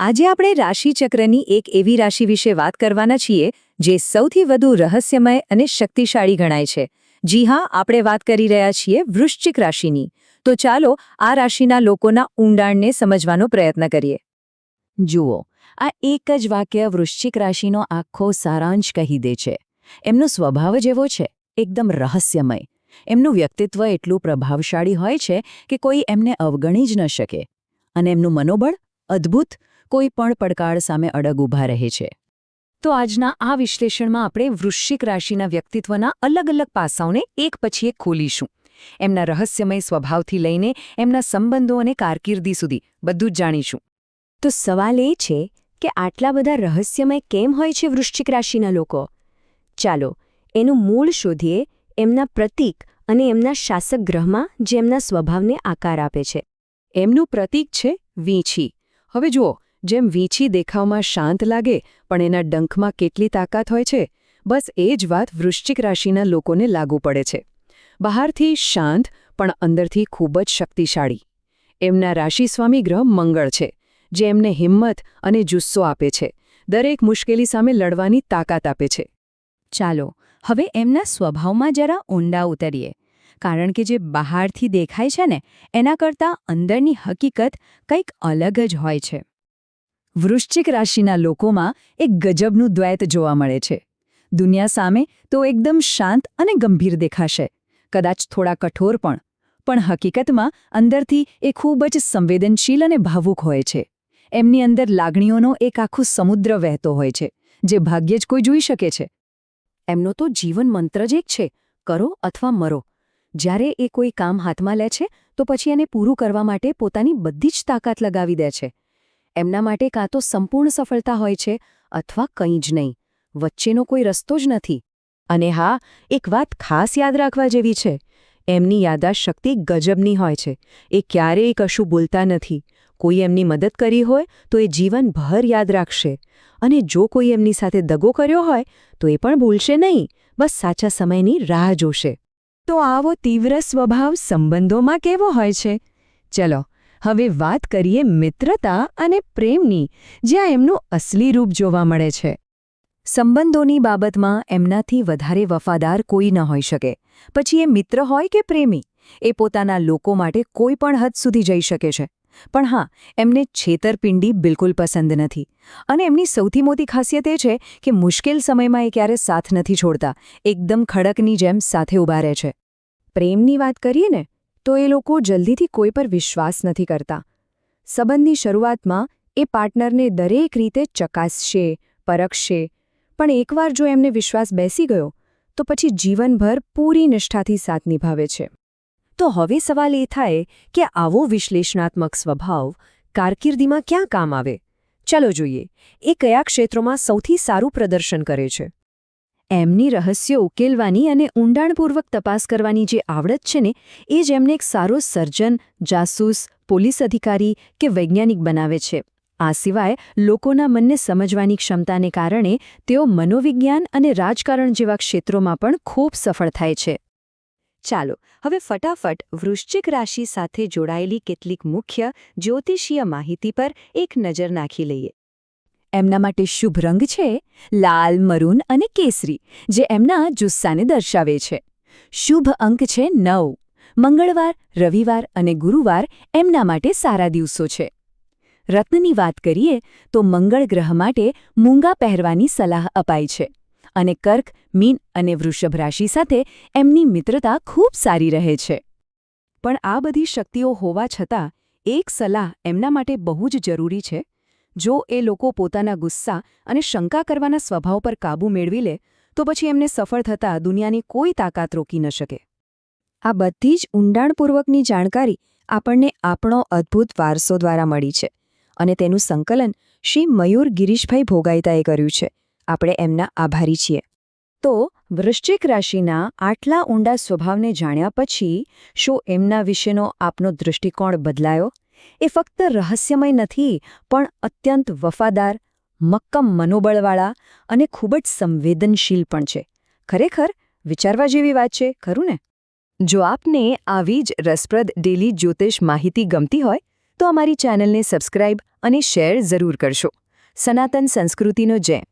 આજે આપણે રાશિચક્રની એક એવી રાશિ વિશે વાત કરવાના છીએ જે સૌથી વધુ રહસ્યમય અને શક્તિશાળી ગણાય છે. જી હા, આપણે વાત કરી રહ્યા છીએ વૃશ્ચિક રાશિની. તો ચાલો આ રાશિના લોકોના ઊંડાણને સમજવાનો પ્રયત્ન કરીએ. જુઓ, આ એક જ વાક્ય વૃશ્ચિક રાશિનો આખો સારાંશ કહી દે છે. એમનો સ્વભાવ જ એવો છે, એકદમ રહસ્યમય. એમનું વ્યક્તિત્વ એટલું પ્રભાવશાળી હોય છે કે કોઈ એમને અવગણી જ ન શકે. અને એમનું મનોબળ અદ્ભુત, કોઈ પણ પડકાર સામે અડગ ઊભા રહે છે. તો આજના આ વિશ્લેષણમાં આપણે વૃશ્ચિક રાશિના વ્યક્તિત્વના અલગ અલગ પાસાઓને એક પછી એક ખોલીશું. એમના રહસ્યમય સ્વભાવથી લઈને એમના સંબંધો અને કારકિર્દી સુધી બધું જ જાણીશું. તો સવાલ એ છે કે આટલા બધા રહસ્યમય કેમ હોય છે વૃશ્ચિક રાશિના લોકો? ચાલો એનું મૂળ શોધીએ. એમના પ્રતીક અને એમના શાસક ગ્રહમાં જે એમના સ્વભાવને આકાર આપે છે. એમનું પ્રતીક છે વીંછી. હવે જુઓ, જેમ વીંછી દેખાવમાં શાંત લાગે પણ એના ડંખમાં કેટલી તાકાત હોય છે, બસ એ જ વાત વૃશ્ચિક રાશિના લોકોને લાગુ પડે છે. બહારથી શાંત પણ અંદરથી ખૂબ જ શક્તિશાળી. એમના રાશિસ્વામી ગ્રહ મંગળ છે, જે એમને હિંમત અને જુસ્સો આપે છે, દરેક મુશ્કેલી સામે લડવાની તાકાત આપે છે. ચાલો હવે એમના સ્વભાવમાં જરા ઊંડા ઉતરીએ, કારણ કે જે બહારથી દેખાય છે ને એના કરતાં અંદરની હકીકત કંઈક અલગ જ હોય છે. વૃશ્ચિક રાશિના લોકોમાં એક ગજબનું દ્વૈત જોવા મળે છે. દુનિયા સામે તો એકદમ શાંત અને ગંભીર દેખાશે, કદાચ થોડા કઠોર પણ હકીકતમાં અંદરથી એ ખૂબ જ સંવેદનશીલ અને ભાવુક હોય છે. એમની અંદર લાગણીઓનો એક આખો સમુદ્ર વહેતો હોય છે, જે ભાગ્યે જ કોઈ જોઈ શકે છે. એમનો તો જીવન મંત્ર જ એક છે, કરો અથવા મરો. જ્યારે એ કોઈ કામ હાથમાં લે છે તો પછી એને પૂરું કરવા માટે પોતાની બધી જ તાકાત લગાવી દે છે. એમના માટે કાં તો સંપૂર્ણ સફળતા હોય છે અથવા કંઈ જ નહીં. વચ્ચેનો કોઈ રસ્તો જ નથી. અને હા, એક વાત ખાસ યાદ રાખવા જેવી છે. એમની યાદદાસ્ત ગજબની હોય છે. એ ક્યારેય કશું ભૂલતા નથી. કોઈ એમની મદદ કરી હોય તો એ જીવનભર યાદ રાખશે. અને જો કોઈ એમની સાથે દગો કર્યો હોય તો એ પણ ભૂલશે નહીં, બસ સાચા સમયની રાહ જોશે. તો આવો તીવ્ર સ્વભાવ સંબંધોમાં કેવો હોય છે? ચલો હવે વાત કરીએ મિત્રતા અને પ્રેમની, જ્યાં એમનું અસલી રૂપ જોવા મળે છે. સંબંધોની બાબતમાં એમનાથી વધારે વફાદાર કોઈ ન હોઈ શકે. પછી એ મિત્ર હોય કે પ્રેમી, એ પોતાના લોકો માટે કોઈ પણ હદ સુધી જઈ શકે છે. પણ હા, એમને છેતરપિંડી બિલકુલ પસંદ નથી. અને એમની સૌથી મોટી ખાસિયત એ છે કે મુશ્કેલ સમયમાં એ ક્યારે સાથ નથી છોડતા, એકદમ ખડકની જેમ સાથે ઊભા રહે છે. પ્રેમની વાત કરીએ ને તો એ લોકો જલ્દીથી કોઈ પર વિશ્વાસ નથી કરતા. સંબંધની શરૂઆતમાં એ પાર્ટનરને દરેક રીતે ચકાસશે, પરખશે, પણ એકવાર જો એમને વિશ્વાસ બેસી ગયો તો પછી જીવનભર પૂરી નિષ્ઠાથી સાથ નિભાવે છે. તો હવે સવાલ એ થાય કે આવો વિશ્લેષણાત્મક સ્વભાવ કારકિર્દીમાં ક્યાં કામ આવે? ચાલો જોઈએ, એ કયા ક્ષેત્રોમાં સૌથી સારું પ્રદર્શન કરે છે. એમની રહસ્યો ઉકેલવાની અને ઊંડાણપૂર્વક તપાસ કરવાની જે આવડત છે ને, એ જ એમને એક સારો સર્જન, જાસૂસ, પોલીસ અધિકારી કે વૈજ્ઞાનિક બનાવે છે. આ સિવાય લોકોના મનને સમજવાની ક્ષમતાને કારણે તેઓ મનોવિજ્ઞાન અને રાજકારણ જેવા ક્ષેત્રોમાં પણ ખૂબ સફળ થાય છે. ચાલો હવે ફટાફટ વૃશ્ચિક રાશિ સાથે જોડાયેલી કેટલીક મુખ્ય જ્યોતિષીય માહિતી પર એક નજર નાખી લઈએ. એમના માટે શુભ રંગ છે લાલ, મરૂન અને કેસરી, જે એમના જુસ્સાને દર્શાવે છે. શુભ અંક છે 9. મંગળવાર, રવિવાર અને ગુરુવાર એમના માટે સારા દિવસો છે. રત્નની વાત કરીએ તો મંગળ ગ્રહ માટે મૂંગા પહેરવાની સલાહ અપાય છે. અને કર્ક, મીન અને વૃષભ રાશિ સાથે એમની મિત્રતા ખૂબ સારી રહે છે. પણ આ બધી શક્તિઓ હોવા છતાં એક સલાહ એમના માટે બહુ જ જરૂરી છે. જો એ લોકો પોતાના ગુસ્સા અને શંકા કરવાના સ્વભાવ પર કાબૂ મેળવી લે તો પછી એમને સફળ થતાં દુનિયાની કોઈ તાકાત રોકી ન શકે. આ બધી જ ઊંડાણપૂર્વકની જાણકારી આપણને આપણો અદ્ભુત વારસો દ્વારા મળી છે. અને તેનું સંકલન શ્રી મયુર ગિરીશભાઈ ભોગાઈતાએ કર્યું છે. આપણે એમના આભારી છીએ. તો વૃશ્ચિક રાશિના આટલા ઊંડા સ્વભાવને જાણ્યા પછી શું એમના વિશેનો આપનો દૃષ્ટિકોણ બદલાયો? એ ફક્ત રહસ્યમય નથી, પણ અત્યંત વફાદાર, મક્કમ મનોબળવાળા અને ખૂબ જ સંવેદનશીલ પણ છે. ખરેખર વિચારવા જેવી વાત છે, ખરું ને? જો આપને આવી જ રસપ્રદ ડેલી જ્યોતિષ માહિતી ગમતી હોય તો અમારી ચેનલને સબસ્ક્રાઇબ અને શેર જરૂર કરશો. સનાતન સંસ્કૃતિનો જય.